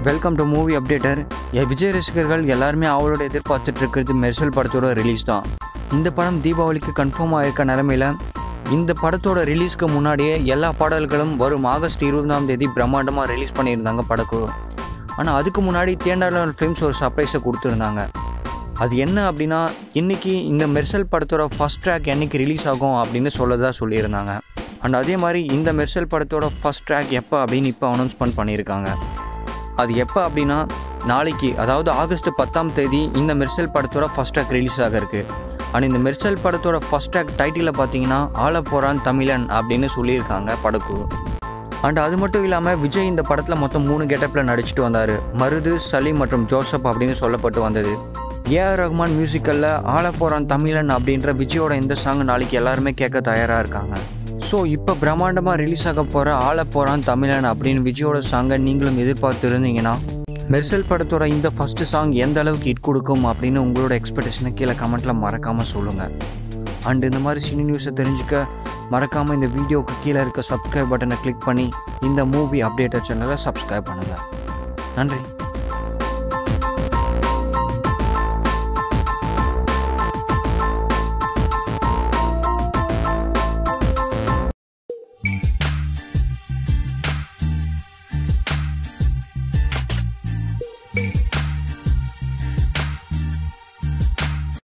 Welcome to movie updater. Vijay ரசிகர்கள் எல்லாருமே அவளோட எதிர்பார்த்துட்டு இருக்கிறது மெர்சல் படத்தோட ரிலீஸ் தான். இந்த படம் தீபாவளிக்கு கன்ஃபார்ம் ஆகிருக்க நிலமையில் இந்த படத்தோட ரிலீஸ்க்கு முன்னாடியே எல்லா பாடல்களும் வரும் ஆகஸ்ட் 20ஆம் தேதி பிரம்மாண்டமாக ரிலீஸ் பண்ணியிருந்தாங்க படக்குழு. ஆனால் அதுக்கு முன்னாடி தியேட்டர் ஃபிலிம்ஸ் ஒரு சர்ப்ரைஸை கொடுத்துருந்தாங்க. அது என்ன அப்படின்னா, இன்றைக்கி இந்த மெர்சல் படத்தோட ஃபஸ்ட் ட்ராக் என்றைக்கு ரிலீஸ் ஆகும் அப்படின்னு சொல்லியிருந்தாங்க. அண்ட் அதே மாதிரி இந்த மெர்சல் படத்தோட ஃபஸ்ட் ட்ராக் எப்போ அப்படின்னு இப்போ அனௌன்ஸ்மெண்ட் பண்ணியிருக்காங்க. அது எப்போ அப்படின்னா நாளைக்கு, அதாவது ஆகஸ்ட் 10ஆம் தேதி இந்த மெர்சல் படத்தோட ஃபஸ்ட் ட்ராக் ரிலீஸ் ஆக இருக்குது. அண்ட் இந்த மெர்சல் படத்தோட ஃபஸ்ட் ட்ராக் டைட்டிலில் பார்த்தீங்கன்னா ஆள போகிறான் தமிழன் அப்படின்னு சொல்லியிருக்காங்க படக்குழு. அண்ட் அது மட்டும் இல்லாமல் விஜய் இந்த படத்தில் மொத்தம் 3 கெட்டப்பில் நடிச்சிட்டு வந்தார். மருது, சலீம் மற்றும் ஜோசப் அப்படின்னு சொல்லப்பட்டு வந்தது. ஏஆர் ரஹ்மான் மியூசிக்கலில் ஆள போகிறான் தமிழன் அப்படின்ற விஜயோட இந்த சாங் நாளைக்கு எல்லாருமே கேட்க தயாராக இருக்காங்க. ஸோ இப்போ பிரம்மாண்டமாக ரிலீஸ் ஆக போகிற ஆள போகிறான் தமிழன் அப்படின்னு விஜயோட சாங்கை நீங்களும் எதிர்பார்த்து இருந்தீங்கன்னா, மெர்சல் படத்தோட இந்த ஃபஸ்ட்டு சாங் எந்த அளவுக்கு ஹிட் கொடுக்கும் அப்படின்னு உங்களோட எக்ஸ்பெக்டேஷனை கீழே கமெண்ட்டில் மறக்காமல் சொல்லுங்கள். அண்ட் இந்த மாதிரி சினி நியூஸை தெரிஞ்சுக்க மறக்காமல் இந்த வீடியோவுக்கு கீழே இருக்க சப்ஸ்கிரைப் பட்டனை கிளிக் பண்ணி இந்த மூவி அப்டேட்டர் சேனலை சப்ஸ்கிரைப் பண்ணுங்கள். நன்றி.